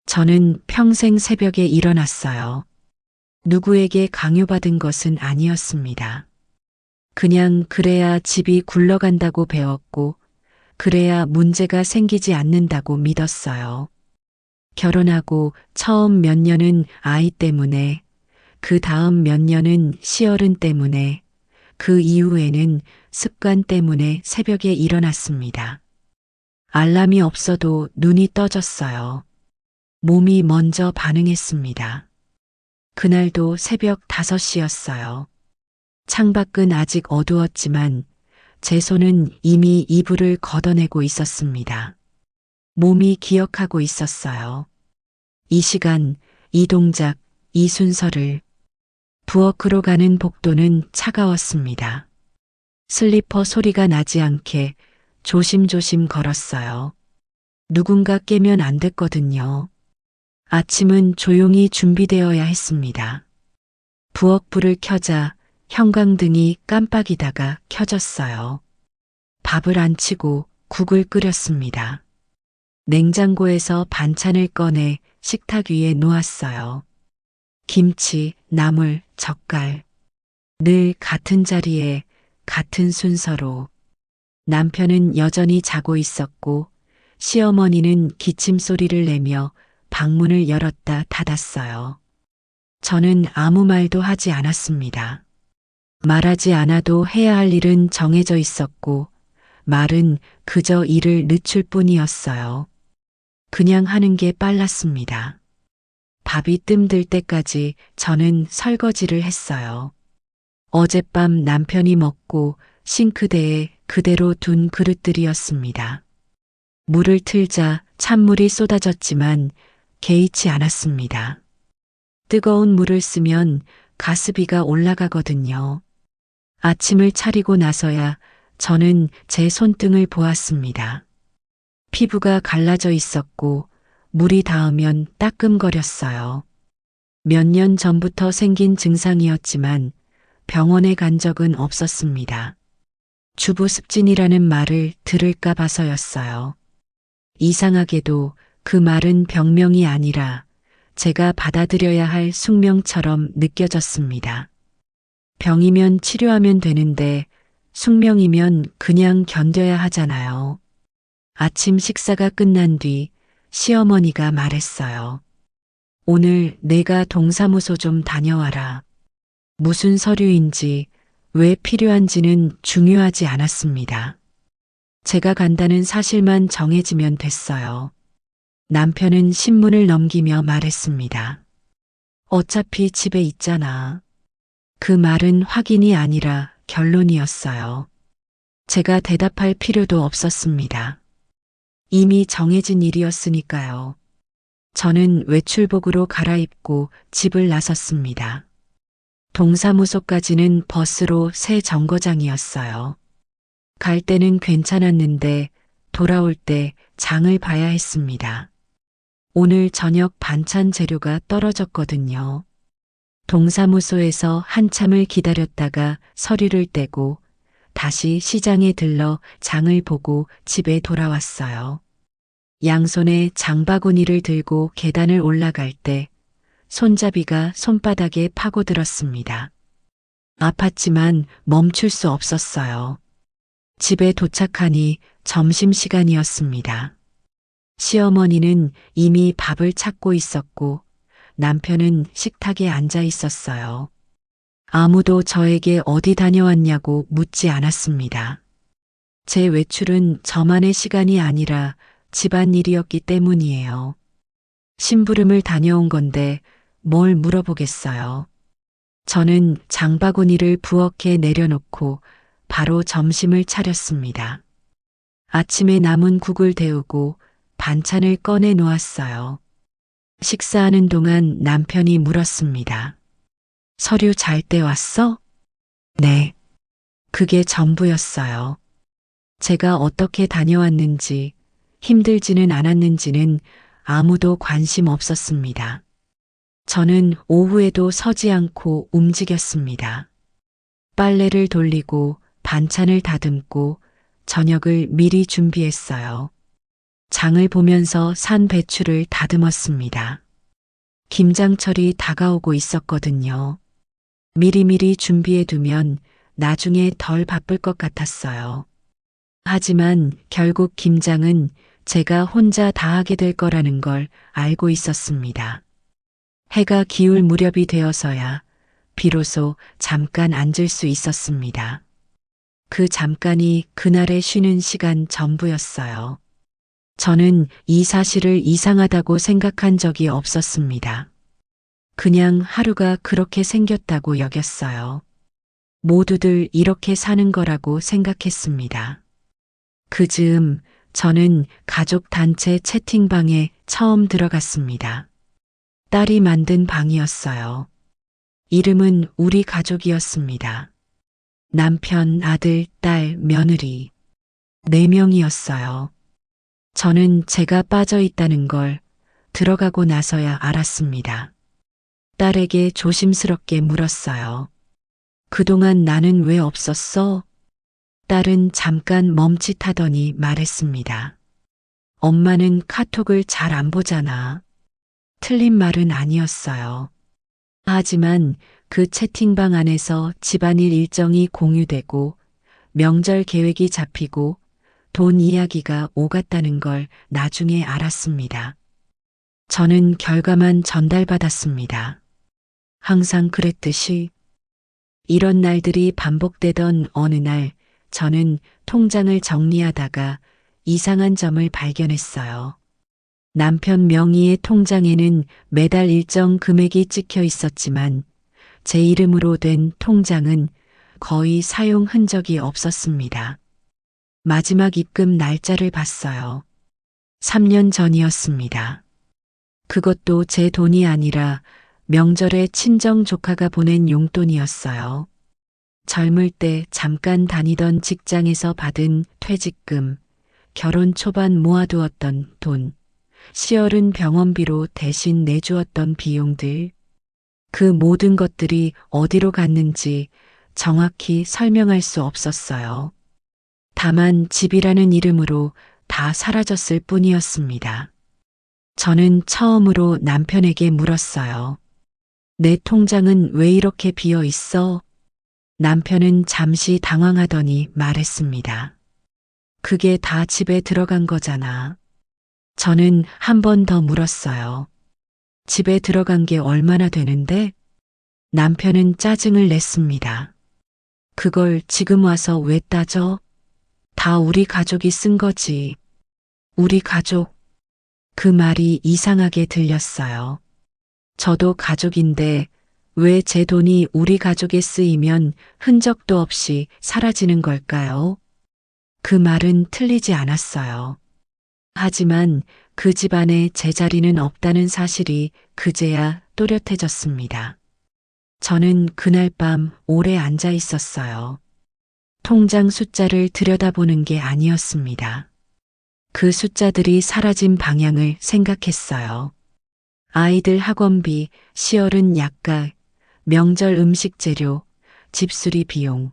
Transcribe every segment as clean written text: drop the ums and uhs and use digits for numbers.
저는 평생 새벽에 일어났어요. 누구에게 강요받은 것은 아니었습니다. 그냥 그래야 집이 굴러간다고 배웠고, 그래야 문제가 생기지 않는다고 믿었어요. 결혼하고 처음 몇 년은 아이 때문에, 그 다음 몇 년은 시어른 때문에, 그 이후에는 습관 때문에 새벽에 일어났습니다. 알람이 없어도 눈이 떠졌어요. 몸이 먼저 반응했습니다. 그날도 새벽 5시였어요. 창밖은 아직 어두웠지만 제 손은 이미 이불을 걷어내고 있었습니다. 몸이 기억하고 있었어요. 이 시간, 이 동작, 이 순서를. 부엌으로 가는 복도는 차가웠습니다. 슬리퍼 소리가 나지 않게 조심조심 걸었어요. 누군가 깨면 안 됐거든요. 아침은 조용히 준비되어야 했습니다. 부엌 불을 켜자 형광등이 깜빡이다가 켜졌어요. 밥을 안 치고 국을 끓였습니다. 냉장고에서 반찬을 꺼내 식탁 위에 놓았어요. 김치, 나물, 젓갈. 늘 같은 자리에 같은 순서로. 남편은 여전히 자고 있었고 시어머니는 기침 소리를 내며 방문을 열었다 닫았어요. 저는 아무 말도 하지 않았습니다. 말하지 않아도 해야 할 일은 정해져 있었고 말은 그저 일을 늦출 뿐이었어요. 그냥 하는 게 빨랐습니다. 밥이 뜸들 때까지 저는 설거지를 했어요. 어젯밤 남편이 먹고 싱크대에 그대로 둔 그릇들이었습니다. 물을 틀자 찬물이 쏟아졌지만 개의치 않았습니다. 뜨거운 물을 쓰면 가스비가 올라가거든요. 아침을 차리고 나서야 저는 제 손등을 보았습니다. 피부가 갈라져 있었고 물이 닿으면 따끔거렸어요. 몇 년 전부터 생긴 증상이었지만 병원에 간 적은 없었습니다. 주부습진이라는 말을 들을까 봐서였어요. 이상하게도 그 말은 병명이 아니라 제가 받아들여야 할 숙명처럼 느껴졌습니다. 병이면 치료하면 되는데 숙명이면 그냥 견뎌야 하잖아요. 아침 식사가 끝난 뒤 시어머니가 말했어요. 오늘 내가 동사무소 좀 다녀와라. 무슨 서류인지 왜 필요한지는 중요하지 않았습니다. 제가 간다는 사실만 정해지면 됐어요. 남편은 신문을 넘기며 말했습니다. 어차피 집에 있잖아. 그 말은 확인이 아니라 결론이었어요. 제가 대답할 필요도 없었습니다. 이미 정해진 일이었으니까요. 저는 외출복으로 갈아입고 집을 나섰습니다. 동사무소까지는 버스로 새 정거장이었어요. 갈 때는 괜찮았는데 돌아올 때 장을 봐야 했습니다. 오늘 저녁 반찬 재료가 떨어졌거든요. 동사무소에서 한참을 기다렸다가 서류를 떼고 다시 시장에 들러 장을 보고 집에 돌아왔어요. 양손에 장바구니를 들고 계단을 올라갈 때 손잡이가 손바닥에 파고들었습니다. 아팠지만 멈출 수 없었어요. 집에 도착하니 점심시간이었습니다. 시어머니는 이미 밥을 찾고 있었고 남편은 식탁에 앉아 있었어요. 아무도 저에게 어디 다녀왔냐고 묻지 않았습니다. 제 외출은 저만의 시간이 아니라 집안일이었기 때문이에요. 심부름을 다녀온 건데 뭘 물어보겠어요. 저는 장바구니를 부엌에 내려놓고 바로 점심을 차렸습니다. 아침에 남은 국을 데우고 반찬을 꺼내 놓았어요. 식사하는 동안 남편이 물었습니다. 서류 잘 떼왔어? 네. 그게 전부였어요. 제가 어떻게 다녀왔는지, 힘들지는 않았는지는 아무도 관심 없었습니다. 저는 오후에도 서지 않고 움직였습니다. 빨래를 돌리고 반찬을 다듬고 저녁을 미리 준비했어요. 장을 보면서 산 배추를 다듬었습니다. 김장철이 다가오고 있었거든요. 미리미리 준비해두면 나중에 덜 바쁠 것 같았어요. 하지만 결국 김장은 제가 혼자 다 하게 될 거라는 걸 알고 있었습니다. 해가 기울 무렵이 되어서야 비로소 잠깐 앉을 수 있었습니다. 그 잠깐이 그날의 쉬는 시간 전부였어요. 저는 이 사실을 이상하다고 생각한 적이 없었습니다. 그냥 하루가 그렇게 생겼다고 여겼어요. 모두들 이렇게 사는 거라고 생각했습니다. 그 즈음 저는 가족 단체 채팅방에 처음 들어갔습니다. 딸이 만든 방이었어요. 이름은 우리 가족이었습니다. 남편, 아들, 딸, 며느리. 4명이었어요. 저는 제가 빠져 있다는 걸 들어가고 나서야 알았습니다. 딸에게 조심스럽게 물었어요. 그동안 나는 왜 없었어? 딸은 잠깐 멈칫하더니 말했습니다. 엄마는 카톡을 잘 안 보잖아. 틀린 말은 아니었어요. 하지만 그 채팅방 안에서 집안일 일정이 공유되고 명절 계획이 잡히고 돈 이야기가 오갔다는 걸 나중에 알았습니다. 저는 결과만 전달받았습니다. 항상 그랬듯이 이런 날들이 반복되던 어느 날 저는 통장을 정리하다가 이상한 점을 발견했어요. 남편 명의의 통장에는 매달 일정 금액이 찍혀 있었지만 제 이름으로 된 통장은 거의 사용 흔적이 없었습니다. 마지막 입금 날짜를 봤어요. 3년 전이었습니다. 그것도 제 돈이 아니라 명절에 친정 조카가 보낸 용돈이었어요. 젊을 때 잠깐 다니던 직장에서 받은 퇴직금, 결혼 초반 모아두었던 돈, 시어른 병원비로 대신 내주었던 비용들, 그 모든 것들이 어디로 갔는지 정확히 설명할 수 없었어요. 다만 집이라는 이름으로 다 사라졌을 뿐이었습니다. 저는 처음으로 남편에게 물었어요. 내 통장은 왜 이렇게 비어 있어? 남편은 잠시 당황하더니 말했습니다. 그게 다 집에 들어간 거잖아. 저는 한 번 더 물었어요. 집에 들어간 게 얼마나 되는데? 남편은 짜증을 냈습니다. 그걸 지금 와서 왜 따져? 다 우리 가족이 쓴 거지. 우리 가족. 그 말이 이상하게 들렸어요. 저도 가족인데 왜 제 돈이 우리 가족에 쓰이면 흔적도 없이 사라지는 걸까요? 그 말은 틀리지 않았어요. 하지만 그 집안에 제 자리는 없다는 사실이 그제야 또렷해졌습니다. 저는 그날 밤 오래 앉아 있었어요. 통장 숫자를 들여다보는 게 아니었습니다. 그 숫자들이 사라진 방향을 생각했어요. 아이들 학원비, 시어른 약가, 명절 음식 재료, 집수리 비용.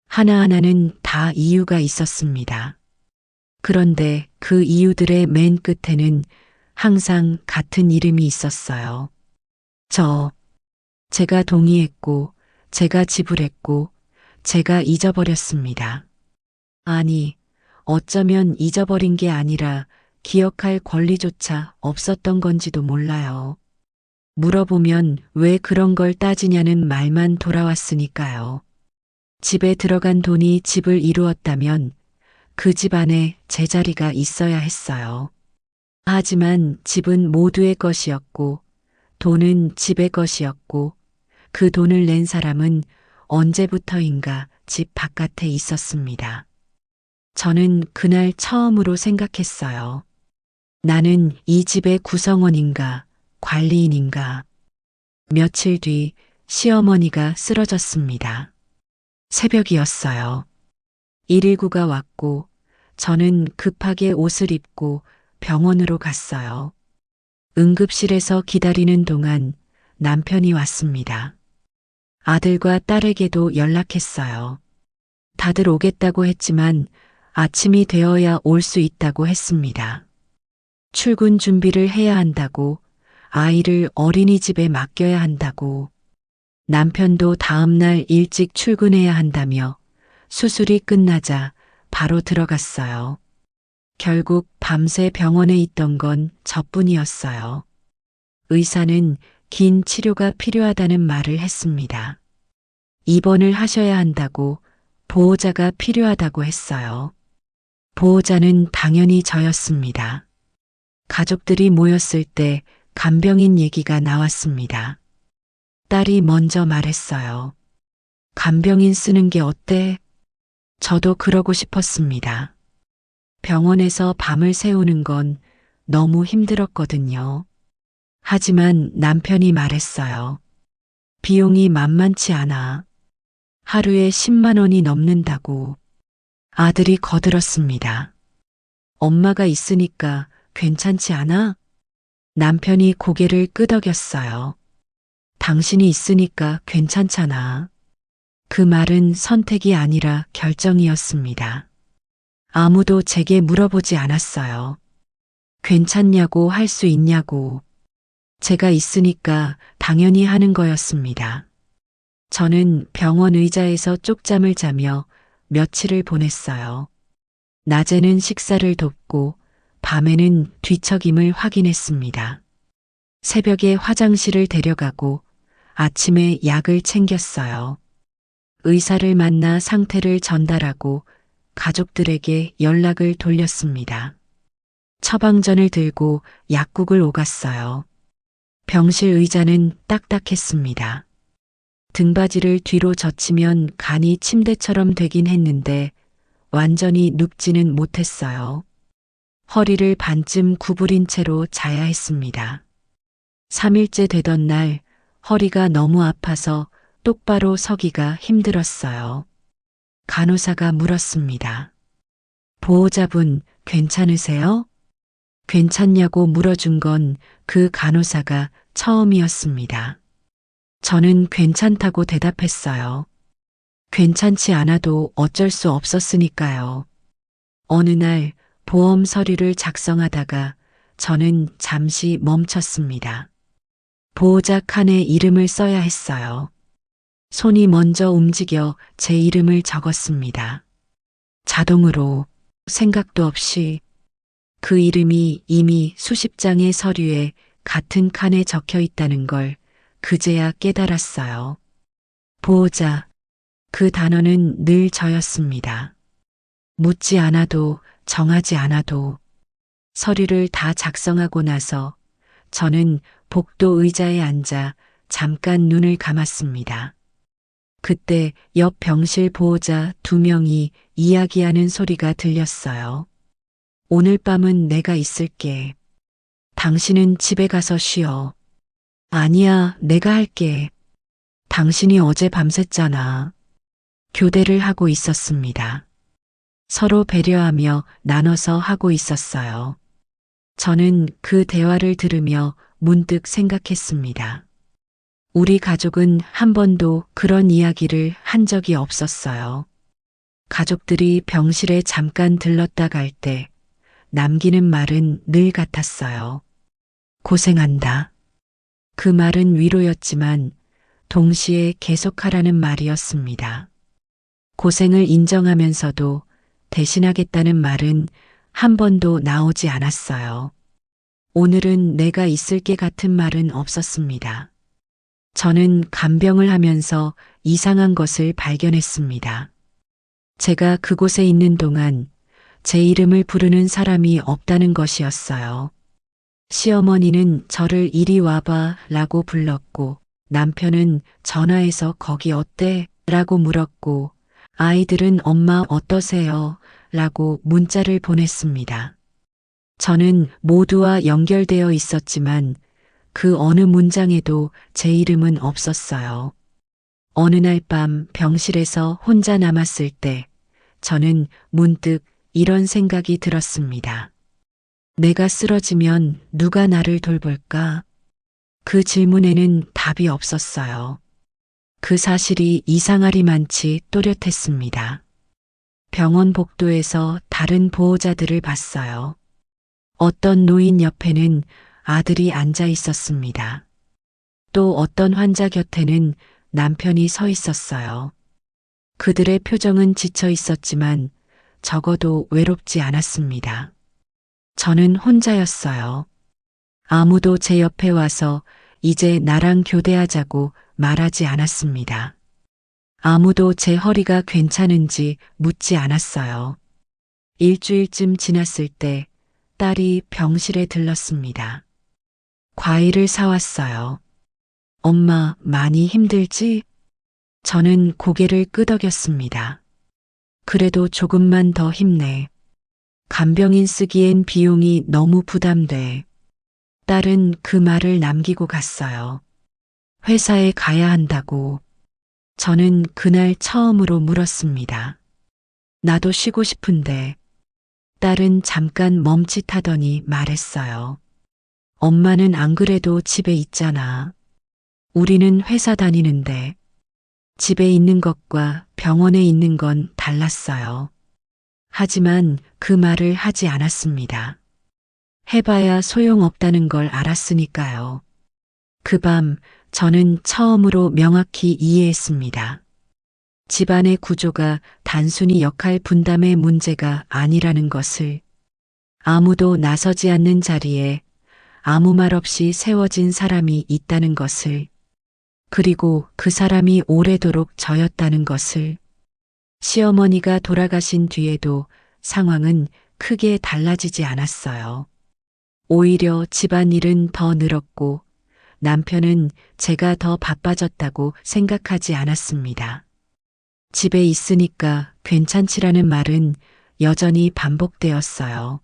하나하나는 다 이유가 있었습니다. 그런데 그 이유들의 맨 끝에는 항상 같은 이름이 있었어요. 제가 동의했고, 제가 지불했고, 제가 잊어버렸습니다. 아니, 어쩌면 잊어버린 게 아니라 기억할 권리조차 없었던 건지도 몰라요. 물어보면 왜 그런 걸 따지냐는 말만 돌아왔으니까요. 집에 들어간 돈이 집을 이루었다면 그 집 안에 제 자리가 있어야 했어요. 하지만 집은 모두의 것이었고 돈은 집의 것이었고 그 돈을 낸 사람은 언제부터인가 집 바깥에 있었습니다. 저는 그날 처음으로 생각했어요. 나는 이 집의 구성원인가, 관리인인가. 며칠 뒤 시어머니가 쓰러졌습니다. 새벽이었어요. 119가 왔고 저는 급하게 옷을 입고 병원으로 갔어요. 응급실에서 기다리는 동안 남편이 왔습니다. 아들과 딸에게도 연락했어요. 다들 오겠다고 했지만 아침이 되어야 올 수 있다고 했습니다. 출근 준비를 해야 한다고, 아이를 어린이집에 맡겨야 한다고, 남편도 다음날 일찍 출근해야 한다며 수술이 끝나자 바로 들어갔어요. 결국 밤새 병원에 있던 건 저뿐이었어요. 의사는 긴 치료가 필요하다는 말을 했습니다. 입원을 하셔야 한다고, 보호자가 필요하다고 했어요. 보호자는 당연히 저였습니다. 가족들이 모였을 때 간병인 얘기가 나왔습니다. 딸이 먼저 말했어요. 간병인 쓰는 게 어때? 저도 그러고 싶었습니다. 병원에서 밤을 새우는 건 너무 힘들었거든요. 하지만 남편이 말했어요. 비용이 만만치 않아. 하루에 10만 원이 넘는다고. 아들이 거들었습니다. 엄마가 있으니까 괜찮지 않아? 남편이 고개를 끄덕였어요. 당신이 있으니까 괜찮잖아. 그 말은 선택이 아니라 결정이었습니다. 아무도 제게 물어보지 않았어요. 괜찮냐고 할 수 있냐고. 제가 있으니까 당연히 하는 거였습니다. 저는 병원 의자에서 쪽잠을 자며 며칠을 보냈어요. 낮에는 식사를 돕고 밤에는 뒤척임을 확인했습니다. 새벽에 화장실을 데려가고 아침에 약을 챙겼어요. 의사를 만나 상태를 전달하고 가족들에게 연락을 돌렸습니다. 처방전을 들고 약국을 오갔어요. 병실 의자는 딱딱했습니다. 등받이를 뒤로 젖히면 간이 침대처럼 되긴 했는데 완전히 눕지는 못했어요. 허리를 반쯤 구부린 채로 자야 했습니다. 3일째 되던 날 허리가 너무 아파서 똑바로 서기가 힘들었어요. 간호사가 물었습니다. 보호자분 괜찮으세요? 괜찮냐고 물어준 건 그 간호사가 처음이었습니다. 저는 괜찮다고 대답했어요. 괜찮지 않아도 어쩔 수 없었으니까요. 어느 날 보험 서류를 작성하다가 저는 잠시 멈췄습니다. 보호자 칸에 이름을 써야 했어요. 손이 먼저 움직여 제 이름을 적었습니다. 자동으로 생각도 없이 그 이름이 이미 수십 장의 서류에 같은 칸에 적혀 있다는 걸 그제야 깨달았어요. 보호자, 그 단어는 늘 저였습니다. 묻지 않아도 정하지 않아도 서류를 다 작성하고 나서 저는 복도 의자에 앉아 잠깐 눈을 감았습니다. 그때 옆 병실 보호자 2명이 이야기하는 소리가 들렸어요. 오늘 밤은 내가 있을게. 당신은 집에 가서 쉬어. 아니야, 내가 할게. 당신이 어제 밤샜잖아. 교대를 하고 있었습니다. 서로 배려하며 나눠서 하고 있었어요. 저는 그 대화를 들으며 문득 생각했습니다. 우리 가족은 한 번도 그런 이야기를 한 적이 없었어요. 가족들이 병실에 잠깐 들렀다 갈 때 남기는 말은 늘 같았어요. 고생한다. 그 말은 위로였지만 동시에 계속하라는 말이었습니다. 고생을 인정하면서도 대신하겠다는 말은 한 번도 나오지 않았어요. 오늘은 내가 있을게 같은 말은 없었습니다. 저는 간병을 하면서 이상한 것을 발견했습니다. 제가 그곳에 있는 동안 제 이름을 부르는 사람이 없다는 것이었어요. 시어머니는 저를 이리 와봐 라고 불렀고 남편은 전화해서 거기 어때? 라고 물었고 아이들은 엄마 어떠세요? 라고 문자를 보냈습니다. 저는 모두와 연결되어 있었지만 그 어느 문장에도 제 이름은 없었어요. 어느 날 밤 병실에서 혼자 남았을 때 저는 문득 이런 생각이 들었습니다. 내가 쓰러지면 누가 나를 돌볼까? 그 질문에는 답이 없었어요. 그 사실이 이상하리만치 또렷했습니다. 병원 복도에서 다른 보호자들을 봤어요. 어떤 노인 옆에는 아들이 앉아 있었습니다. 또 어떤 환자 곁에는 남편이 서 있었어요. 그들의 표정은 지쳐 있었지만 적어도 외롭지 않았습니다. 저는 혼자였어요. 아무도 제 옆에 와서 이제 나랑 교대하자고 말하지 않았습니다. 아무도 제 허리가 괜찮은지 묻지 않았어요. 일주일쯤 지났을 때 딸이 병실에 들렀습니다. 과일을 사왔어요. 엄마, 많이 힘들지? 저는 고개를 끄덕였습니다. 그래도 조금만 더 힘내. 간병인 쓰기엔 비용이 너무 부담돼. 딸은 그 말을 남기고 갔어요. 회사에 가야 한다고. 저는 그날 처음으로 물었습니다. 나도 쉬고 싶은데. 딸은 잠깐 멈칫하더니 말했어요. 엄마는 안 그래도 집에 있잖아. 우리는 회사 다니는데 집에 있는 것과 병원에 있는 건 달랐어요. 하지만 그 말을 하지 않았습니다. 해봐야 소용없다는 걸 알았으니까요. 그 밤 저는 처음으로 명확히 이해했습니다. 집안의 구조가 단순히 역할 분담의 문제가 아니라는 것을, 아무도 나서지 않는 자리에 아무 말 없이 세워진 사람이 있다는 것을, 그리고 그 사람이 오래도록 저였다는 것을. 시어머니가 돌아가신 뒤에도 상황은 크게 달라지지 않았어요. 오히려 집안일은 더 늘었고 남편은 제가 더 바빠졌다고 생각하지 않았습니다. 집에 있으니까 괜찮지라는 말은 여전히 반복되었어요.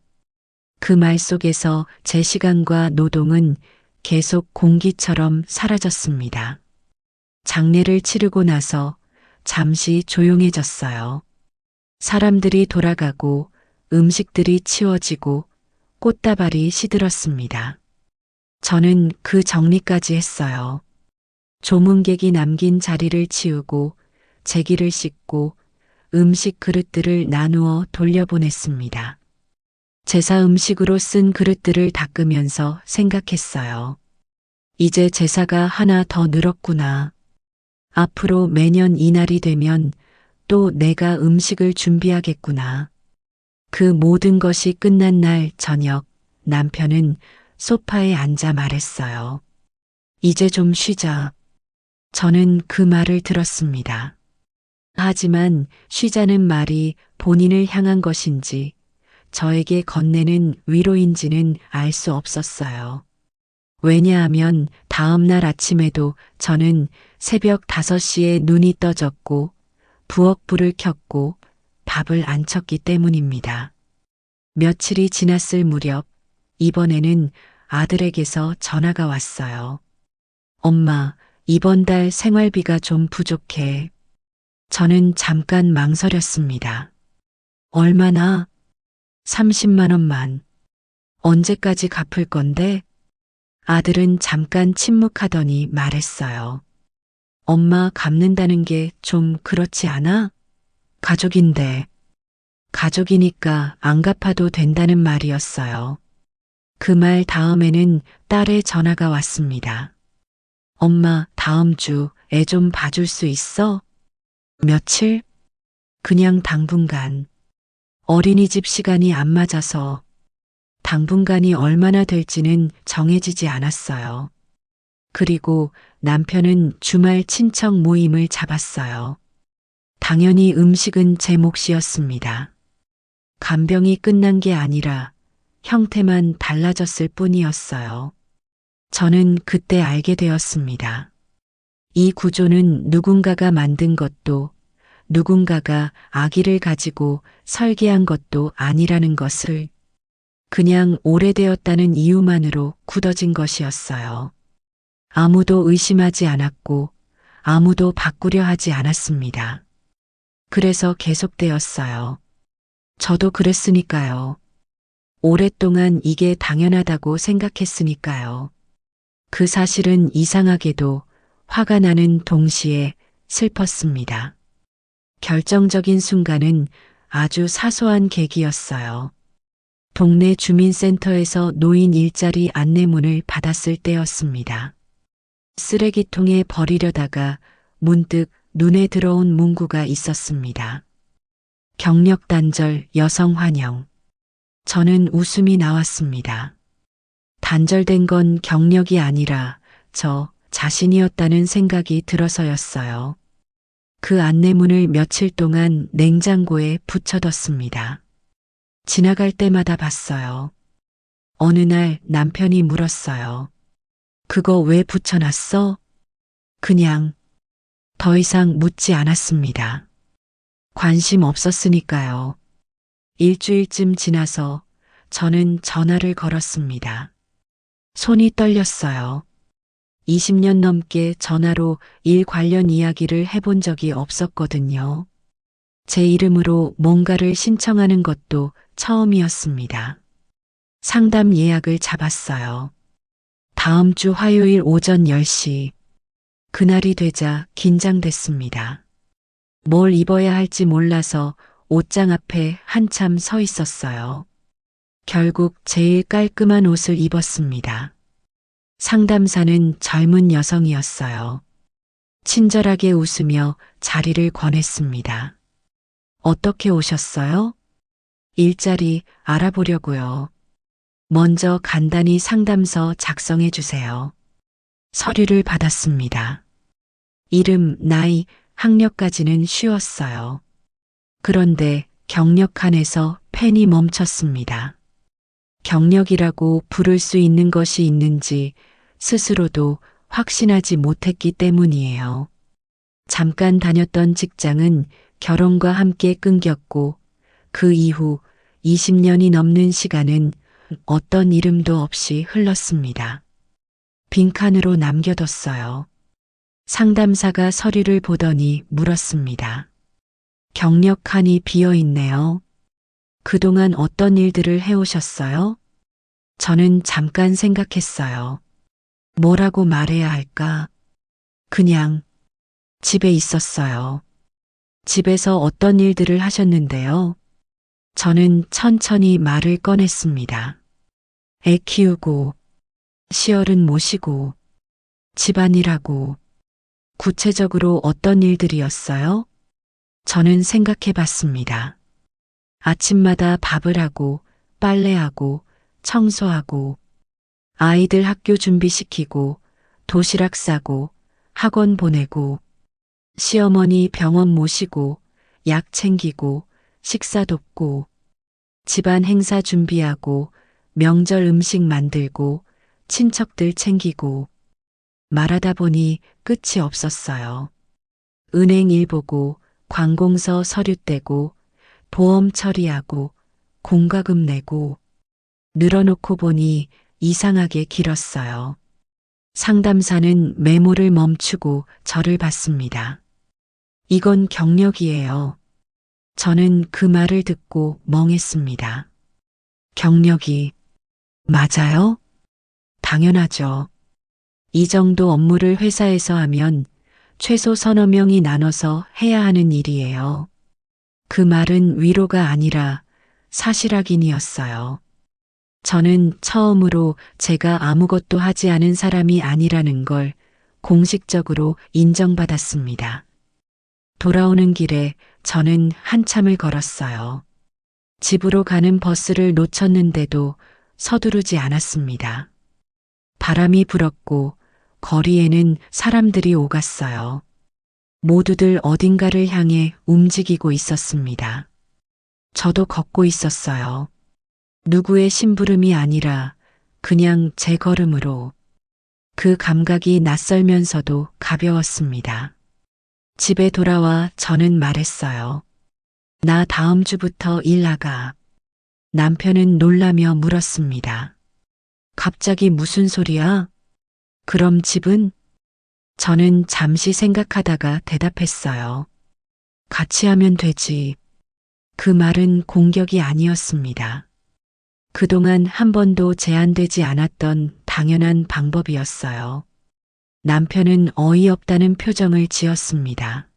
그 말 속에서 제 시간과 노동은 계속 공기처럼 사라졌습니다. 장례를 치르고 나서 잠시 조용해졌어요. 사람들이 돌아가고 음식들이 치워지고 꽃다발이 시들었습니다. 저는 그 정리까지 했어요. 조문객이 남긴 자리를 치우고 제기를 씻고 음식 그릇들을 나누어 돌려보냈습니다. 제사 음식으로 쓴 그릇들을 닦으면서 생각했어요. 이제 제사가 하나 더 늘었구나. 앞으로 매년 이날이 되면 또 내가 음식을 준비하겠구나. 그 모든 것이 끝난 날 저녁, 남편은 소파에 앉아 말했어요. 이제 좀 쉬자. 저는 그 말을 들었습니다. 하지만 쉬자는 말이 본인을 향한 것인지 저에게 건네는 위로인지는 알 수 없었어요. 왜냐하면 다음 날 아침에도 저는 새벽 5시에 눈이 떠졌고 부엌 불을 켰고 밥을 안 쳤기 때문입니다. 며칠이 지났을 무렵 이번에는 아들에게서 전화가 왔어요. 엄마, 이번 달 생활비가 좀 부족해. 저는 잠깐 망설였습니다. 얼마나? 30만 원만. 언제까지 갚을 건데? 아들은 잠깐 침묵하더니 말했어요. 엄마 갚는다는 게 좀 그렇지 않아? 가족인데. 가족이니까 안 갚아도 된다는 말이었어요. 그 말 다음에는 딸의 전화가 왔습니다. 엄마, 다음 주 애 좀 봐줄 수 있어? 며칠? 그냥 당분간. 어린이집 시간이 안 맞아서. 당분간이 얼마나 될지는 정해지지 않았어요. 그리고 남편은 주말 친척 모임을 잡았어요. 당연히 음식은 제 몫이었습니다. 간병이 끝난 게 아니라 형태만 달라졌을 뿐이었어요. 저는 그때 알게 되었습니다. 이 구조는 누군가가 만든 것도 누군가가 아기를 가지고 설계한 것도 아니라는 것을, 그냥 오래되었다는 이유만으로 굳어진 것이었어요. 아무도 의심하지 않았고 아무도 바꾸려 하지 않았습니다. 그래서 계속되었어요. 저도 그랬으니까요. 오랫동안 이게 당연하다고 생각했으니까요. 그 사실은 이상하게도 화가 나는 동시에 슬펐습니다. 결정적인 순간은 아주 사소한 계기였어요. 동네 주민센터에서 노인 일자리 안내문을 받았을 때였습니다. 쓰레기통에 버리려다가 문득 눈에 들어온 문구가 있었습니다. 경력 단절 여성 환영. 저는 웃음이 나왔습니다. 단절된 건 경력이 아니라 저 자신이었다는 생각이 들어서였어요. 그 안내문을 며칠 동안 냉장고에 붙여뒀습니다. 지나갈 때마다 봤어요. 어느 날 남편이 물었어요. 그거 왜 붙여놨어? 그냥 더 이상 묻지 않았습니다. 관심 없었으니까요. 일주일쯤 지나서 저는 전화를 걸었습니다. 손이 떨렸어요. 20년 넘게 전화로 일 관련 이야기를 해본 적이 없었거든요. 제 이름으로 뭔가를 신청하는 것도 처음이었습니다. 상담 예약을 잡았어요. 다음 주 화요일 오전 10시. 그날이 되자 긴장됐습니다. 뭘 입어야 할지 몰라서 옷장 앞에 한참 서 있었어요. 결국 제일 깔끔한 옷을 입었습니다. 상담사는 젊은 여성이었어요. 친절하게 웃으며 자리를 권했습니다. 어떻게 오셨어요? 일자리 알아보려고요. 먼저 간단히 상담서 작성해 주세요. 서류를 받았습니다. 이름, 나이, 학력까지는 쉬웠어요. 그런데 경력 칸에서 펜이 멈췄습니다. 경력이라고 부를 수 있는 것이 있는지 스스로도 확신하지 못했기 때문이에요. 잠깐 다녔던 직장은 결혼과 함께 끊겼고 그 이후 20년이 넘는 시간은 어떤 이름도 없이 흘렀습니다. 빈칸으로 남겨뒀어요. 상담사가 서류를 보더니 물었습니다. 경력 칸이 비어 있네요. 그동안 어떤 일들을 해오셨어요? 저는 잠깐 생각했어요. 뭐라고 말해야 할까? 그냥 집에 있었어요. 집에서 어떤 일들을 하셨는데요? 저는 천천히 말을 꺼냈습니다. 애 키우고, 시어른 모시고, 집안일하고, 구체적으로 어떤 일들이었어요? 저는 생각해 봤습니다. 아침마다 밥을 하고, 빨래하고, 청소하고, 아이들 학교 준비시키고, 도시락 싸고, 학원 보내고, 시어머니 병원 모시고, 약 챙기고, 식사 돕고, 집안 행사 준비하고, 명절 음식 만들고, 친척들 챙기고, 말하다 보니 끝이 없었어요. 은행 일 보고, 관공서 서류 떼고, 보험 처리하고, 공과금 내고, 늘어놓고 보니 이상하게 길었어요. 상담사는 메모를 멈추고 저를 봤습니다. 이건 경력이에요. 저는 그 말을 듣고 멍했습니다. 경력이 맞아요? 당연하죠. 이 정도 업무를 회사에서 하면 최소 서너 명이 나눠서 해야 하는 일이에요. 그 말은 위로가 아니라 사실 확인이었어요. 저는 처음으로 제가 아무것도 하지 않은 사람이 아니라는 걸 공식적으로 인정받았습니다. 돌아오는 길에 저는 한참을 걸었어요. 집으로 가는 버스를 놓쳤는데도 서두르지 않았습니다. 바람이 불었고 거리에는 사람들이 오갔어요. 모두들 어딘가를 향해 움직이고 있었습니다. 저도 걷고 있었어요. 누구의 심부름이 아니라 그냥 제 걸음으로. 그 감각이 낯설면서도 가벼웠습니다. 집에 돌아와 저는 말했어요. 나 다음 주부터 일 나가. 남편은 놀라며 물었습니다. 갑자기 무슨 소리야? 그럼 집은? 저는 잠시 생각하다가 대답했어요. 같이 하면 되지. 그 말은 공격이 아니었습니다. 그동안 한 번도 제안되지 않았던 당연한 방법이었어요. 남편은 어이없다는 표정을 지었습니다.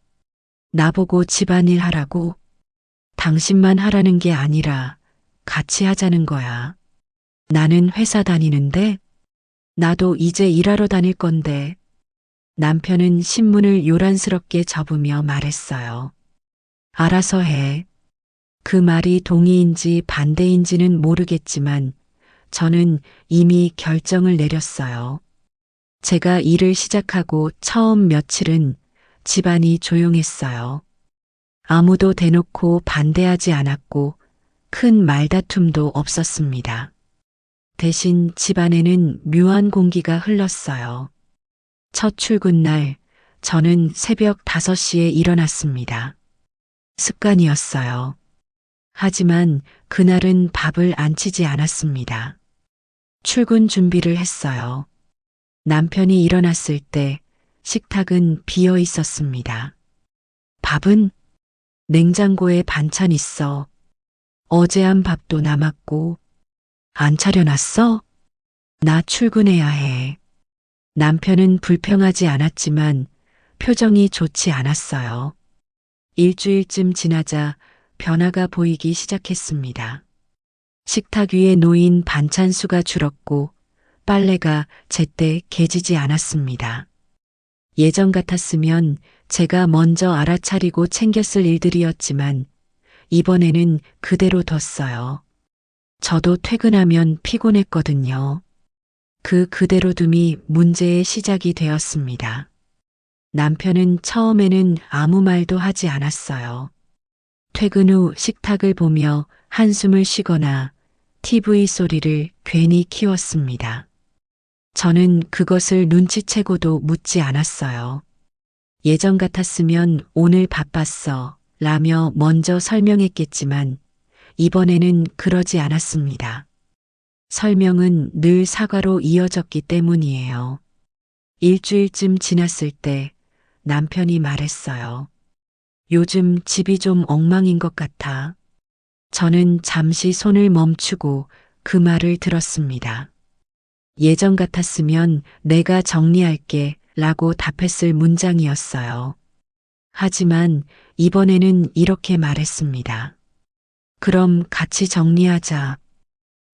나보고 집안일 하라고? 당신만 하라는 게 아니라 같이 하자는 거야. 나는 회사 다니는데 나도 이제 일하러 다닐 건데 남편은 신문을 요란스럽게 접으며 말했어요. 알아서 해. 그 말이 동의인지 반대인지는 모르겠지만 저는 이미 결정을 내렸어요. 제가 일을 시작하고 처음 며칠은 집안이 조용했어요. 아무도 대놓고 반대하지 않았고 큰 말다툼도 없었습니다. 대신 집안에는 묘한 공기가 흘렀어요. 첫 출근 날 저는 새벽 5시에 일어났습니다. 습관이었어요. 하지만 그날은 밥을 안 치지 않았습니다. 출근 준비를 했어요. 남편이 일어났을 때 식탁은 비어 있었습니다. 밥은 냉장고에 반찬 있어. 어제 한 밥도 남았고. 안 차려놨어? 나 출근해야 해. 남편은 불평하지 않았지만 표정이 좋지 않았어요. 일주일쯤 지나자 변화가 보이기 시작했습니다. 식탁 위에 놓인 반찬 수가 줄었고 빨래가 제때 개지지 않았습니다. 예전 같았으면 제가 먼저 알아차리고 챙겼을 일들이었지만 이번에는 그대로 뒀어요. 저도 퇴근하면 피곤했거든요. 그 그대로 둠이 문제의 시작이 되었습니다. 남편은 처음에는 아무 말도 하지 않았어요. 퇴근 후 식탁을 보며 한숨을 쉬거나 TV 소리를 괜히 키웠습니다. 저는 그것을 눈치채고도 묻지 않았어요. 예전 같았으면 오늘 바빴어 라며 먼저 설명했겠지만 이번에는 그러지 않았습니다. 설명은 늘 사과로 이어졌기 때문이에요. 일주일쯤 지났을 때 남편이 말했어요. 요즘 집이 좀 엉망인 것 같아. 저는 잠시 손을 멈추고 그 말을 들었습니다. 예전 같았으면 내가 정리할게 라고 답했을 문장이었어요. 하지만 이번에는 이렇게 말했습니다. 그럼 같이 정리하자.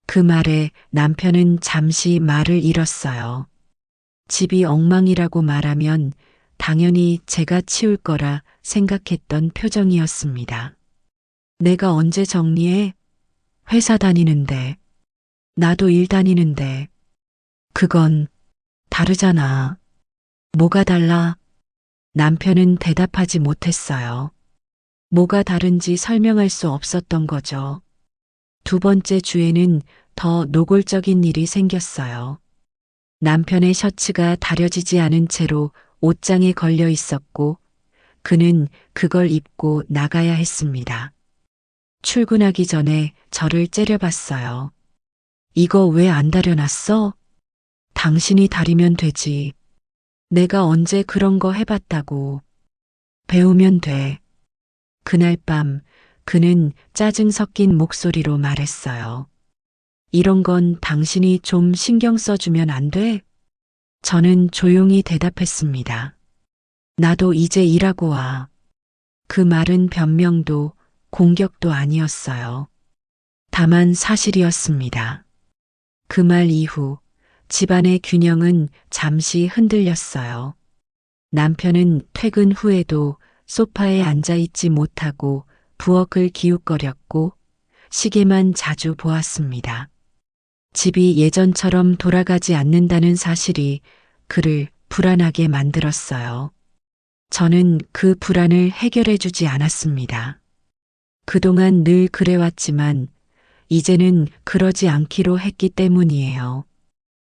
그 말에 남편은 잠시 말을 잃었어요. 집이 엉망이라고 말하면 당연히 제가 치울 거라 생각했던 표정이었습니다. 내가 언제 정리해? 회사 다니는데. 나도 일 다니는데. 그건 다르잖아. 뭐가 달라? 남편은 대답하지 못했어요. 뭐가 다른지 설명할 수 없었던 거죠. 두 번째 주에는 더 노골적인 일이 생겼어요. 남편의 셔츠가 다려지지 않은 채로 옷장에 걸려 있었고 그는 그걸 입고 나가야 했습니다. 출근하기 전에 저를 째려봤어요. 이거 왜 안 다려놨어? 당신이 다리면 되지. 내가 언제 그런 거 해봤다고. 배우면 돼. 그날 밤 그는 짜증 섞인 목소리로 말했어요. 이런 건 당신이 좀 신경 써주면 안 돼? 저는 조용히 대답했습니다. 나도 이제 일하고 와. 그 말은 변명도 공격도 아니었어요. 다만 사실이었습니다. 그 말 이후 집안의 균형은 잠시 흔들렸어요. 남편은 퇴근 후에도 소파에 앉아 있지 못하고 부엌을 기웃거렸고 시계만 자주 보았습니다. 집이 예전처럼 돌아가지 않는다는 사실이 그를 불안하게 만들었어요. 저는 그 불안을 해결해 주지 않았습니다. 그동안 늘 그래왔지만 이제는 그러지 않기로 했기 때문이에요.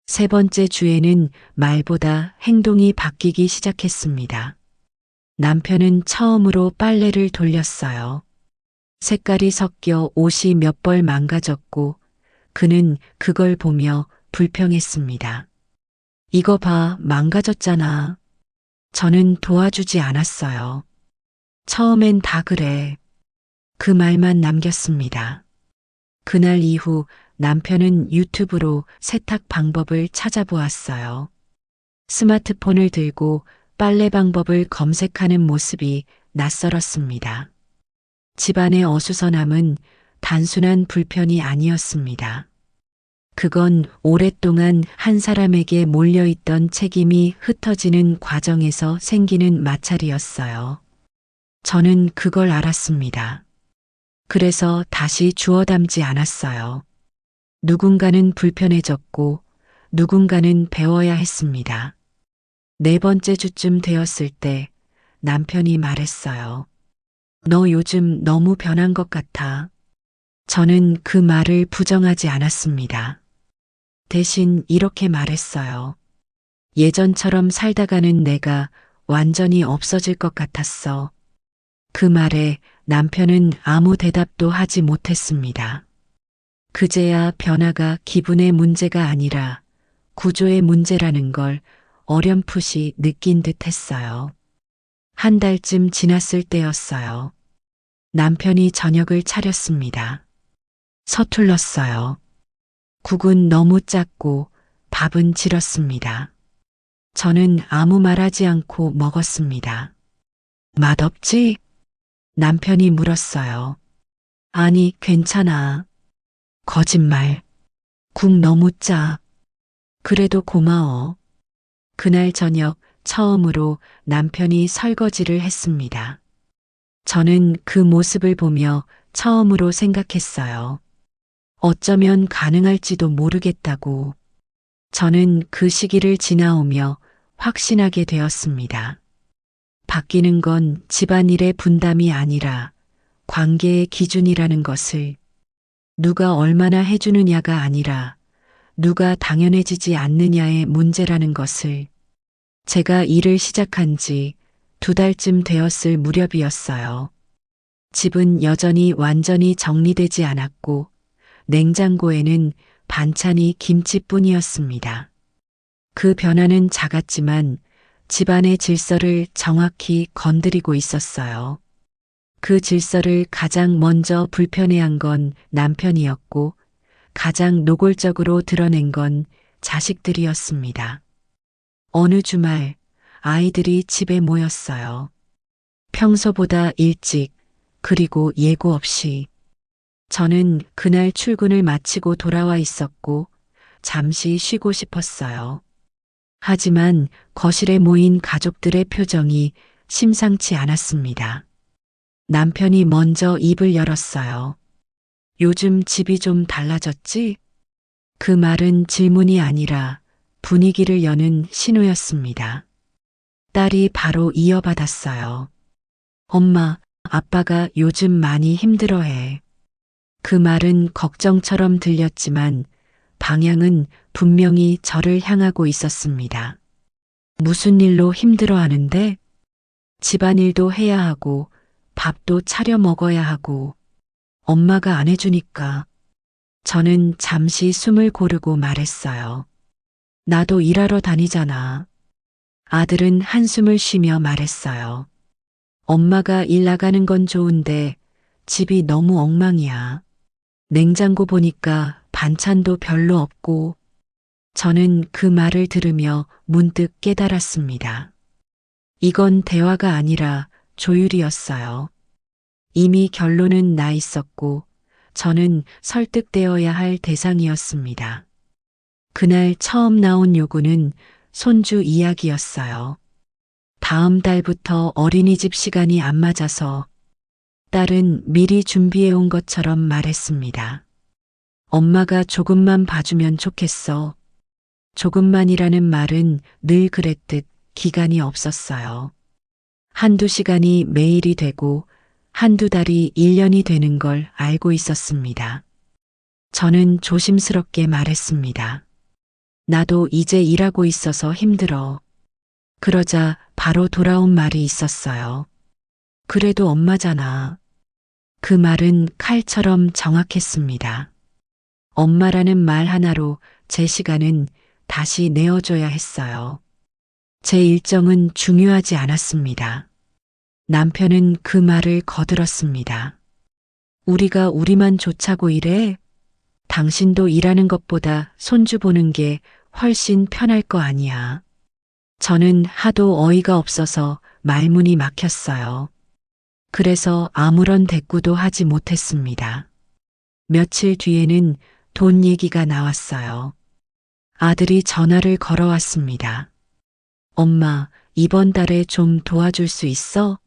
세 번째 주에는 말보다 행동이 바뀌기 시작했습니다. 남편은 처음으로 빨래를 돌렸어요. 색깔이 섞여 옷이 몇 벌 망가졌고 그는 그걸 보며 불평했습니다. 이거 봐, 망가졌잖아. 저는 도와주지 않았어요. 처음엔 다 그래. 그 말만 남겼습니다. 그날 이후 남편은 유튜브로 세탁 방법을 찾아보았어요. 스마트폰을 들고 빨래 방법을 검색하는 모습이 낯설었습니다. 집안의 어수선함은 단순한 불편이 아니었습니다. 그건 오랫동안 한 사람에게 몰려있던 책임이 흩어지는 과정에서 생기는 마찰이었어요. 저는 그걸 알았습니다. 그래서 다시 주워 담지 않았어요. 누군가는 불편해졌고 누군가는 배워야 했습니다. 네 번째 주쯤 되었을 때 남편이 말했어요. 너 요즘 너무 변한 것 같아. 저는 그 말을 부정하지 않았습니다. 대신 이렇게 말했어요. 예전처럼 살다가는 내가 완전히 없어질 것 같았어. 그 말에 남편은 아무 대답도 하지 못했습니다. 그제야 변화가 기분의 문제가 아니라 구조의 문제라는 걸 어렴풋이 느낀 듯 했어요. 한 달쯤 지났을 때였어요. 남편이 저녁을 차렸습니다. 서툴렀어요. 국은 너무 짰고 밥은 질었습니다. 저는 아무 말하지 않고 먹었습니다. 맛없지? 남편이 물었어요. 아니, 괜찮아. 거짓말. 국 너무 짜. 그래도 고마워. 그날 저녁 처음으로 남편이 설거지를 했습니다. 저는 그 모습을 보며 처음으로 생각했어요. 어쩌면 가능할지도 모르겠다고. 저는 그 시기를 지나오며 확신하게 되었습니다. 바뀌는 건 집안일의 분담이 아니라 관계의 기준이라는 것을, 누가 얼마나 해주느냐가 아니라 누가 당연해지지 않느냐의 문제라는 것을. 제가 일을 시작한 지 2달쯤 되었을 무렵이었어요. 집은 여전히 완전히 정리되지 않았고 냉장고에는 반찬이 김치뿐이었습니다. 그 변화는 작았지만 집안의 질서를 정확히 건드리고 있었어요. 그 질서를 가장 먼저 불편해한 건 남편이었고 가장 노골적으로 드러낸 건 자식들이었습니다. 어느 주말 아이들이 집에 모였어요. 평소보다 일찍, 그리고 예고 없이. 저는 그날 출근을 마치고 돌아와 있었고 잠시 쉬고 싶었어요. 하지만 거실에 모인 가족들의 표정이 심상치 않았습니다. 남편이 먼저 입을 열었어요. 요즘 집이 좀 달라졌지? 그 말은 질문이 아니라 분위기를 여는 신호였습니다. 딸이 바로 이어받았어요. 엄마, 아빠가 요즘 많이 힘들어해. 그 말은 걱정처럼 들렸지만 방향은 분명히 저를 향하고 있었습니다. 무슨 일로 힘들어하는데? 집안일도 해야 하고 밥도 차려 먹어야 하고 엄마가 안 해주니까. 저는 잠시 숨을 고르고 말했어요. 나도 일하러 다니잖아. 아들은 한숨을 쉬며 말했어요. 엄마가 일 나가는 건 좋은데 집이 너무 엉망이야. 냉장고 보니까 반찬도 별로 없고. 저는 그 말을 들으며 문득 깨달았습니다. 이건 대화가 아니라 조율이었어요. 이미 결론은 나 있었고 저는 설득되어야 할 대상이었습니다. 그날 처음 나온 요구는 손주 이야기였어요. 다음 달부터 어린이집 시간이 안 맞아서. 딸은 미리 준비해 온 것처럼 말했습니다. 엄마가 조금만 봐주면 좋겠어. 조금만이라는 말은 늘 그랬듯 기간이 없었어요. 한두 시간이 매일이 되고 한두 달이 1년이 되는 걸 알고 있었습니다. 저는 조심스럽게 말했습니다. 나도 이제 일하고 있어서 힘들어. 그러자 바로 돌아온 말이 있었어요. 그래도 엄마잖아. 그 말은 칼처럼 정확했습니다. 엄마라는 말 하나로 제 시간은 다시 내어줘야 했어요. 제 일정은 중요하지 않았습니다. 남편은 그 말을 거들었습니다. 우리가 우리만 좋자고 일해? 당신도 일하는 것보다 손주 보는 게 훨씬 편할 거 아니야. 저는 하도 어이가 없어서 말문이 막혔어요. 그래서 아무런 대꾸도 하지 못했습니다. 며칠 뒤에는 돈 얘기가 나왔어요. 아들이 전화를 걸어왔습니다. 엄마, 이번 달에 좀 도와줄 수 있어?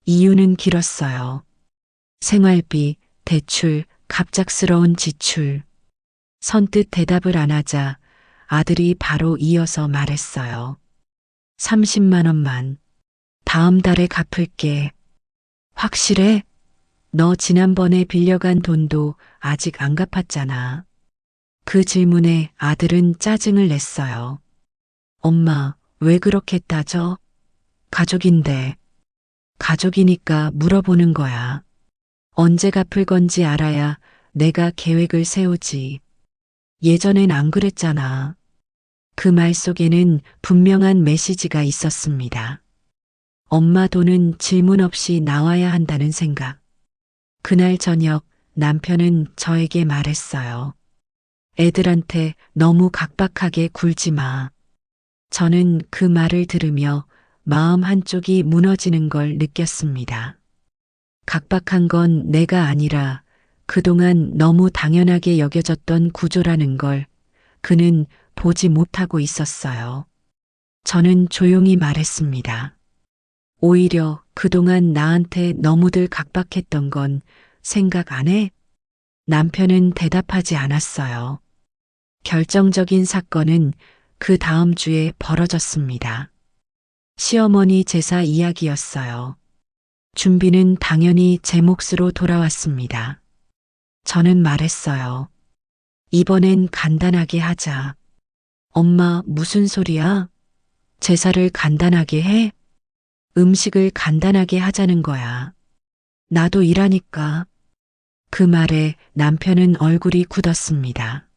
이유는 길었어요. 생활비, 대출, 갑작스러운 지출. 선뜻 대답을 안 하자 아들이 바로 이어서 말했어요. 30만 원만. 다음 달에 갚을게. 확실해? 너 지난번에 빌려간 돈도 아직 안 갚았잖아. 그 질문에 아들은 짜증을 냈어요. 엄마, 왜 그렇게 따져? 가족인데. 가족이니까 물어보는 거야. 언제 갚을 건지 알아야 내가 계획을 세우지. 예전엔 안 그랬잖아. 그 말 속에는 분명한 메시지가 있었습니다. 엄마 돈은 질문 없이 나와야 한다는 생각. 그날 저녁 남편은 저에게 말했어요. 애들한테 너무 각박하게 굴지 마. 저는 그 말을 들으며 마음 한쪽이 무너지는 걸 느꼈습니다. 각박한 건 내가 아니라 그동안 너무 당연하게 여겨졌던 구조라는 걸 그는 보지 못하고 있었어요. 저는 조용히 말했습니다. 오히려 그동안 나한테 너무들 각박했던 건 생각 안 해? 남편은 대답하지 않았어요. 결정적인 사건은 그 다음 주에 벌어졌습니다. 시어머니 제사 이야기였어요. 준비는 당연히 제 몫으로 돌아왔습니다. 저는 말했어요. 이번엔 간단하게 하자. 엄마, 무슨 소리야? 제사를 간단하게 해? 음식을 간단하게 하자는 거야. 나도 일하니까. 그 말에 남편은 얼굴이 굳었습니다.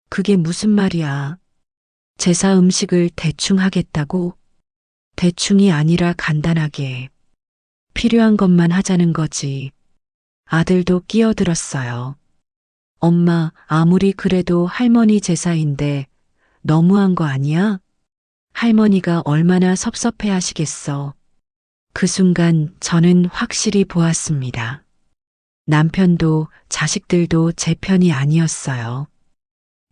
그게 무슨 말이야? 제사 음식을 대충 하겠다고? 대충이 아니라 간단하게. 필요한 것만 하자는 거지. 아들도 끼어들었어요. 엄마, 아무리 그래도 할머니 제사인데 너무한 거 아니야? 할머니가 얼마나 섭섭해 하시겠어. 그 순간 저는 확실히 보았습니다. 남편도 자식들도 제 편이 아니었어요.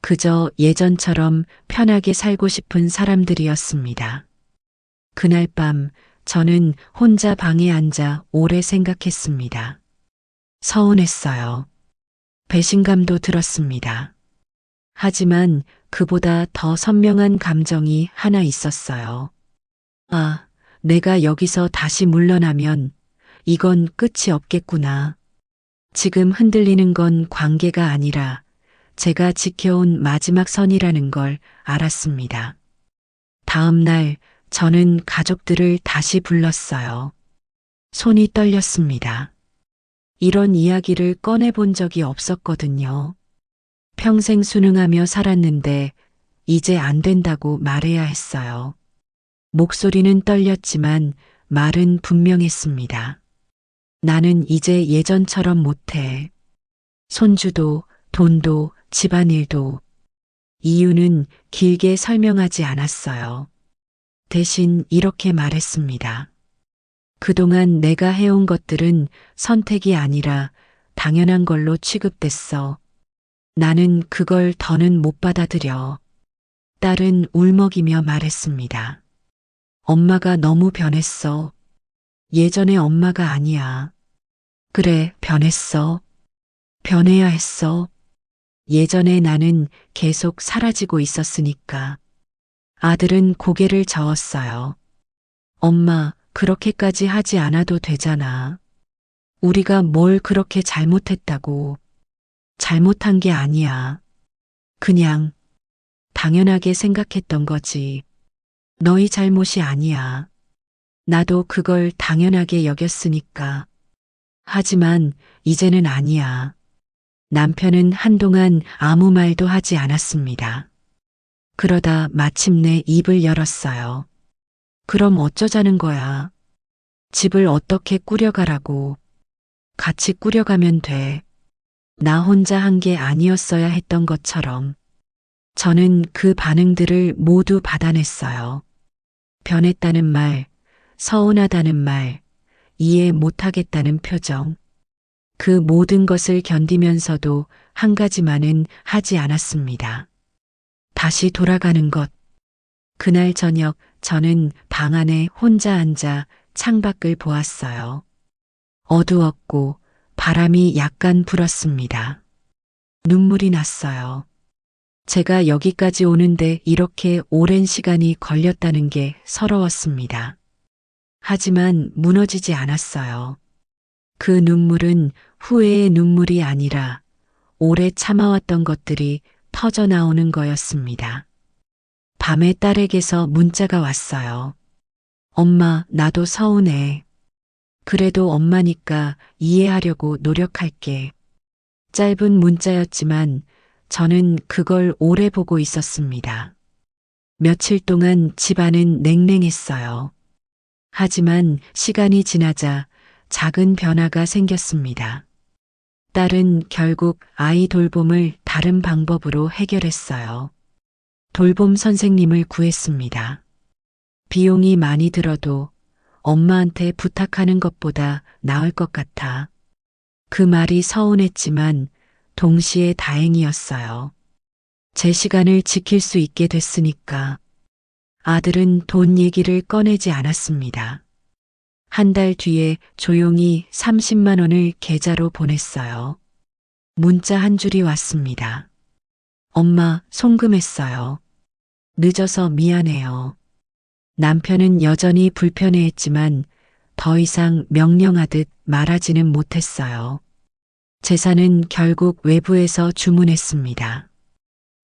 그저 예전처럼 편하게 살고 싶은 사람들이었습니다. 그날 밤 저는 혼자 방에 앉아 오래 생각했습니다. 서운했어요. 배신감도 들었습니다. 하지만 그보다 더 선명한 감정이 하나 있었어요. 아, 내가 여기서 다시 물러나면 이건 끝이 없겠구나. 지금 흔들리는 건 관계가 아니라 제가 지켜온 마지막 선이라는 걸 알았습니다. 다음 날 저는 가족들을 다시 불렀어요. 손이 떨렸습니다. 이런 이야기를 꺼내본 적이 없었거든요. 평생 순응하며 살았는데 이제 안 된다고 말해야 했어요. 목소리는 떨렸지만 말은 분명했습니다. 나는 이제 예전처럼 못해. 손주도, 돈도, 집안일도. 이유는 길게 설명하지 않았어요. 대신 이렇게 말했습니다. 그동안 내가 해온 것들은 선택이 아니라 당연한 걸로 취급됐어. 나는 그걸 더는 못 받아들여. 딸은 울먹이며 말했습니다. 엄마가 너무 변했어. 예전의 엄마가 아니야. 그래, 변했어. 변해야 했어. 예전에 나는 계속 사라지고 있었으니까. 아들은 고개를 저었어요. 엄마, 그렇게까지 하지 않아도 되잖아. 우리가 뭘 그렇게 잘못했다고. 잘못한 게 아니야. 그냥 당연하게 생각했던 거지. 너희 잘못이 아니야. 나도 그걸 당연하게 여겼으니까. 하지만 이제는 아니야. 남편은 한동안 아무 말도 하지 않았습니다. 그러다 마침내 입을 열었어요. 그럼 어쩌자는 거야? 집을 어떻게 꾸려가라고. 같이 꾸려가면 돼. 나 혼자 한 게 아니었어야 했던 것처럼. 저는 그 반응들을 모두 받아냈어요. 변했다는 말, 서운하다는 말, 이해 못하겠다는 표정. 그 모든 것을 견디면서도 한 가지만은 하지 않았습니다. 다시 돌아가는 것. 그날 저녁 저는 방 안에 혼자 앉아 창밖을 보았어요. 어두웠고 바람이 약간 불었습니다. 눈물이 났어요. 제가 여기까지 오는데 이렇게 오랜 시간이 걸렸다는 게 서러웠습니다. 하지만 무너지지 않았어요. 그 눈물은 후회의 눈물이 아니라 오래 참아왔던 것들이 터져 나오는 거였습니다. 밤에 딸에게서 문자가 왔어요. 엄마, 나도 서운해. 그래도 엄마니까 이해하려고 노력할게. 짧은 문자였지만 저는 그걸 오래 보고 있었습니다. 며칠 동안 집안은 냉랭했어요. 하지만 시간이 지나자 작은 변화가 생겼습니다. 딸은 결국 아이 돌봄을 다른 방법으로 해결했어요. 돌봄 선생님을 구했습니다. 비용이 많이 들어도 엄마한테 부탁하는 것보다 나을 것 같아. 그 말이 서운했지만 동시에 다행이었어요. 제 시간을 지킬 수 있게 됐으니까. 아들은 돈 얘기를 꺼내지 않았습니다. 한 달 뒤에 조용히 30만 원을 계좌로 보냈어요. 문자 한 줄이 왔습니다. 엄마, 송금했어요. 늦어서 미안해요. 남편은 여전히 불편해했지만 더 이상 명령하듯 말하지는 못했어요. 제사는 결국 외부에서 주문했습니다.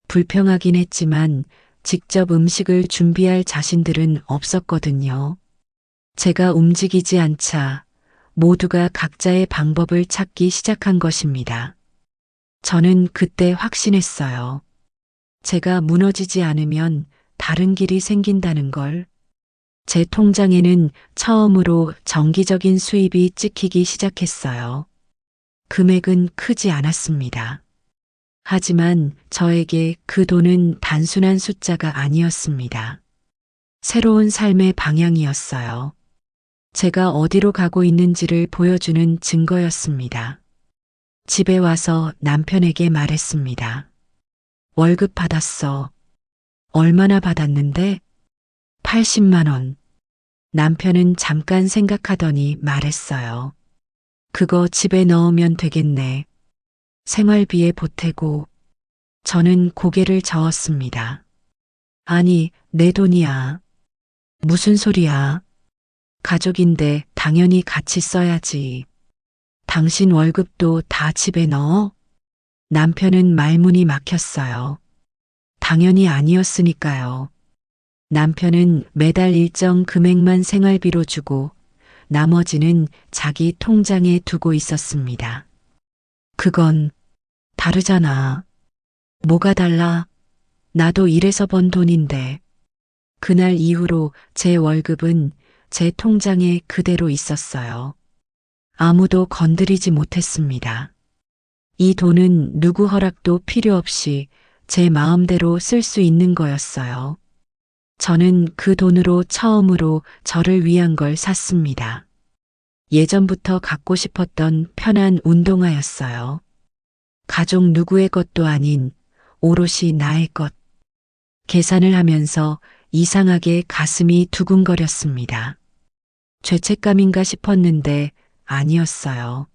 불평하긴 했지만 직접 음식을 준비할 자신들은 없었거든요. 제가 움직이지 않자 모두가 각자의 방법을 찾기 시작한 것입니다. 저는 그때 확신했어요. 제가 무너지지 않으면 다른 길이 생긴다는 걸. 제 통장에는 처음으로 정기적인 수입이 찍히기 시작했어요. 금액은 크지 않았습니다. 하지만 저에게 그 돈은 단순한 숫자가 아니었습니다. 새로운 삶의 방향이었어요. 제가 어디로 가고 있는지를 보여주는 증거였습니다. 집에 와서 남편에게 말했습니다. 월급 받았어. 얼마나 받았는데? 80만 원. 남편은 잠깐 생각하더니 말했어요. 그거 집에 넣으면 되겠네. 생활비에 보태고. 저는 고개를 저었습니다. 아니, 내 돈이야. 무슨 소리야? 가족인데 당연히 같이 써야지. 당신 월급도 다 집에 넣어? 남편은 말문이 막혔어요. 당연히 아니었으니까요. 남편은 매달 일정 금액만 생활비로 주고 나머지는 자기 통장에 두고 있었습니다. 그건 다르잖아. 뭐가 달라? 나도 일해서 번 돈인데. 그날 이후로 제 월급은 제 통장에 그대로 있었어요. 아무도 건드리지 못했습니다. 이 돈은 누구 허락도 필요 없이 제 마음대로 쓸 수 있는 거였어요. 저는 그 돈으로 처음으로 저를 위한 걸 샀습니다. 예전부터 갖고 싶었던 편한 운동화였어요. 가족 누구의 것도 아닌 오롯이 나의 것. 계산을 하면서 이상하게 가슴이 두근거렸습니다. 죄책감인가 싶었는데 아니었어요.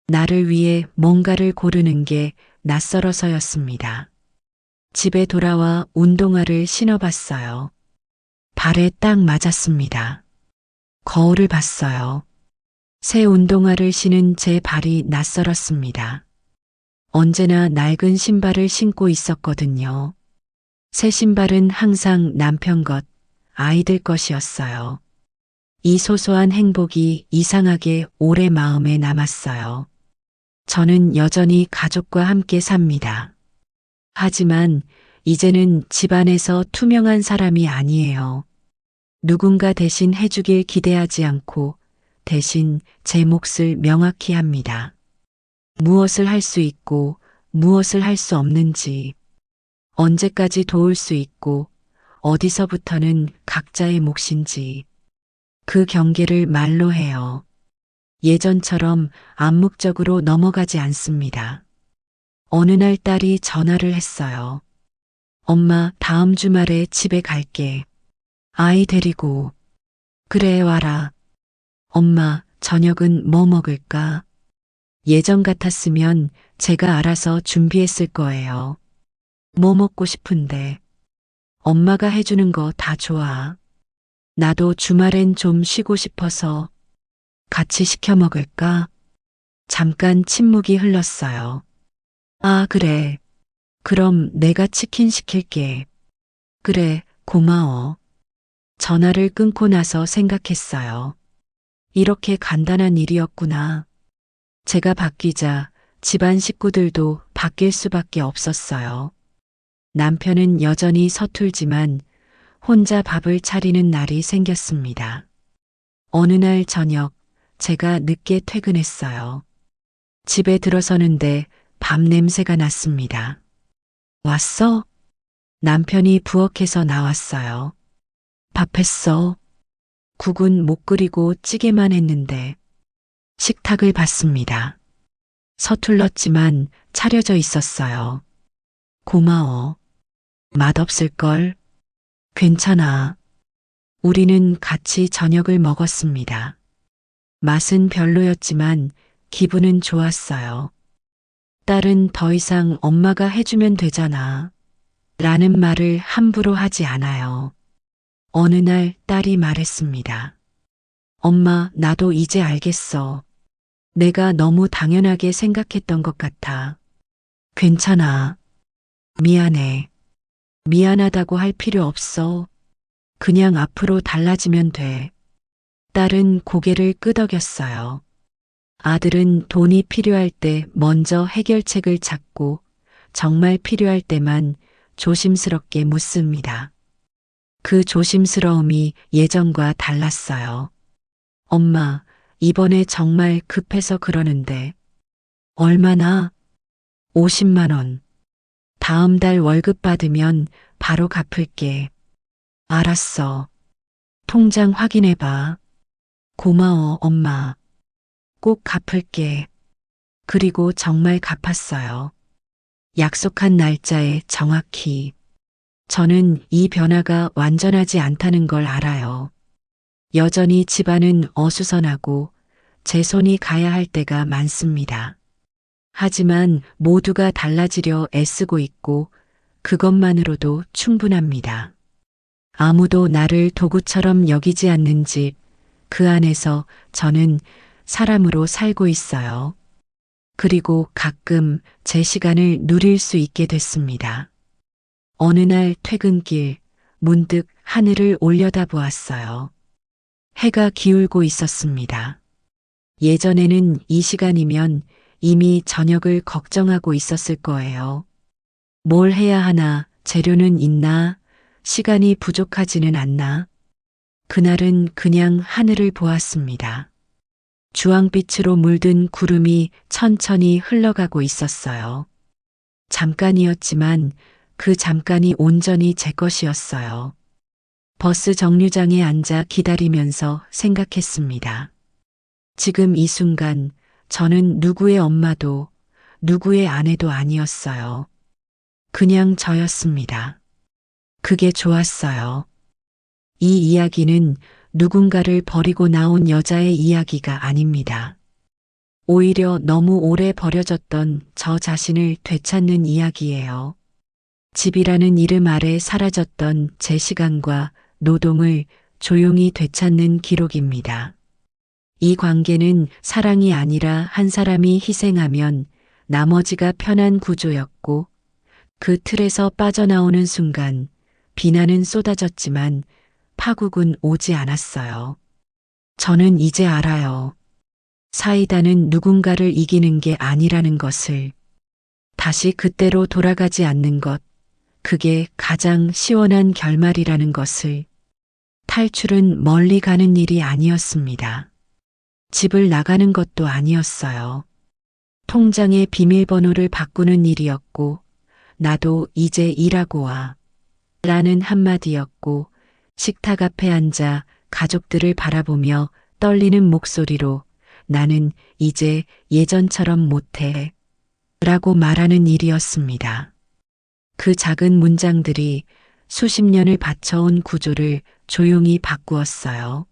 나를 위해 뭔가를 고르는 게 낯설어서였습니다. 집에 돌아와 운동화를 신어봤어요. 발에 딱 맞았습니다. 거울을 봤어요. 새 운동화를 신은 제 발이 낯설었습니다. 언제나 낡은 신발을 신고 있었거든요. 새 신발은 항상 남편 것, 아이들 것이었어요. 이 소소한 행복이 이상하게 오래 마음에 남았어요. 저는 여전히 가족과 함께 삽니다. 하지만 이제는 집안에서 투명한 사람이 아니에요. 누군가 대신 해주길 기대하지 않고 대신 제 몫을 명확히 합니다. 무엇을 할 수 있고 무엇을 할 수 없는지, 언제까지 도울 수 있고 어디서부터는 각자의 몫인지, 그 경계를 말로 해요. 예전처럼 암묵적으로 넘어가지 않습니다. 어느 날 딸이 전화를 했어요. 엄마, 다음 주말에 집에 갈게. 아이 데리고. 그래, 와라. 엄마, 저녁은 뭐 먹을까? 예전 같았으면 제가 알아서 준비했을 거예요. 뭐 먹고 싶은데? 엄마가 해주는 거 다 좋아. 나도 주말엔 좀 쉬고 싶어서 같이 시켜 먹을까? 잠깐 침묵이 흘렀어요. 아, 그래. 그럼 내가 치킨 시킬게. 그래, 고마워. 전화를 끊고 나서 생각했어요. 이렇게 간단한 일이었구나. 제가 바뀌자 집안 식구들도 바뀔 수밖에 없었어요. 남편은 여전히 서툴지만 혼자 밥을 차리는 날이 생겼습니다. 어느 날 저녁 제가 늦게 퇴근했어요. 집에 들어서는데 밥 냄새가 났습니다. 왔어? 남편이 부엌에서 나왔어요. 밥 했어? 국은 못 끓이고 찌개만 했는데 식탁을 봤습니다. 서툴렀지만 차려져 있었어요. 고마워. 맛없을걸? 괜찮아. 우리는 같이 저녁을 먹었습니다. 맛은 별로였지만 기분은 좋았어요. 딸은 더 이상 엄마가 해주면 되잖아. 라는 말을 함부로 하지 않아요. 어느 날 딸이 말했습니다. 엄마, 나도 이제 알겠어. 내가 너무 당연하게 생각했던 것 같아. 괜찮아. 미안해. 미안하다고 할 필요 없어. 그냥 앞으로 달라지면 돼. 딸은 고개를 끄덕였어요. 아들은 돈이 필요할 때 먼저 해결책을 찾고 정말 필요할 때만 조심스럽게 묻습니다. 그 조심스러움이 예전과 달랐어요. 엄마, 이번에 정말 급해서 그러는데. 얼마나? 50만 원. 다음 달 월급 받으면 바로 갚을게. 알았어. 통장 확인해봐. 고마워, 엄마. 꼭 갚을게. 그리고 정말 갚았어요. 약속한 날짜에 정확히. 저는 이 변화가 완전하지 않다는 걸 알아요. 여전히 집안은 어수선하고 제 손이 가야 할 때가 많습니다. 하지만 모두가 달라지려 애쓰고 있고 그것만으로도 충분합니다. 아무도 나를 도구처럼 여기지 않는 집, 그 안에서 저는 사람으로 살고 있어요. 그리고 가끔 제 시간을 누릴 수 있게 됐습니다. 어느 날 퇴근길 문득 하늘을 올려다보았어요. 해가 기울고 있었습니다. 예전에는 이 시간이면 이미 저녁을 걱정하고 있었을 거예요. 뭘 해야 하나, 재료는 있나, 시간이 부족하지는 않나. 그날은 그냥 하늘을 보았습니다. 주황빛으로 물든 구름이 천천히 흘러가고 있었어요. 잠깐이었지만 그 잠깐이 온전히 제 것이었어요. 버스 정류장에 앉아 기다리면서 생각했습니다. 지금 이 순간 저는 누구의 엄마도 누구의 아내도 아니었어요. 그냥 저였습니다. 그게 좋았어요. 이 이야기는 누군가를 버리고 나온 여자의 이야기가 아닙니다. 오히려 너무 오래 버려졌던 저 자신을 되찾는 이야기예요. 집이라는 이름 아래 사라졌던 제 시간과 노동을 조용히 되찾는 기록입니다. 이 관계는 사랑이 아니라 한 사람이 희생하면 나머지가 편한 구조였고 그 틀에서 빠져나오는 순간 비난은 쏟아졌지만 파국은 오지 않았어요. 저는 이제 알아요. 사이다는 누군가를 이기는 게 아니라는 것을. 다시 그때로 돌아가지 않는 것, 그게 가장 시원한 결말이라는 것을. 탈출은 멀리 가는 일이 아니었습니다. 집을 나가는 것도 아니었어요. 통장의 비밀번호를 바꾸는 일이었고, 나도 이제 일하고 와. 라는 한마디였고, 식탁 앞에 앉아 가족들을 바라보며 떨리는 목소리로 나는 이제 예전처럼 못해. 라고 말하는 일이었습니다. 그 작은 문장들이 수십 년을 바쳐온 구조를 조용히 바꾸었어요.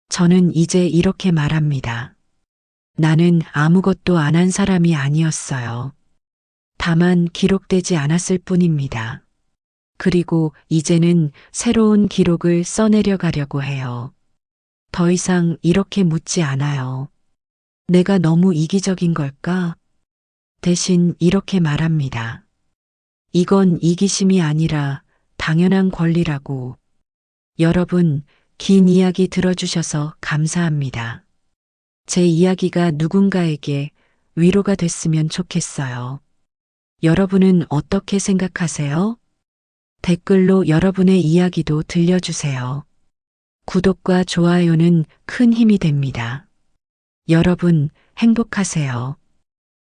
저는 이제 이렇게 말합니다. 나는 아무것도 안 한 사람이 아니었어요. 다만 기록되지 않았을 뿐입니다. 그리고 이제는 새로운 기록을 써내려 가려고 해요. 더 이상 이렇게 묻지 않아요. 내가 너무 이기적인 걸까? 대신 이렇게 말합니다. 이건 이기심이 아니라 당연한 권리라고. 여러분, 긴 이야기 들어주셔서 감사합니다. 제 이야기가 누군가에게 위로가 됐으면 좋겠어요. 여러분은 어떻게 생각하세요? 댓글로 여러분의 이야기도 들려주세요. 구독과 좋아요는 큰 힘이 됩니다. 여러분, 행복하세요.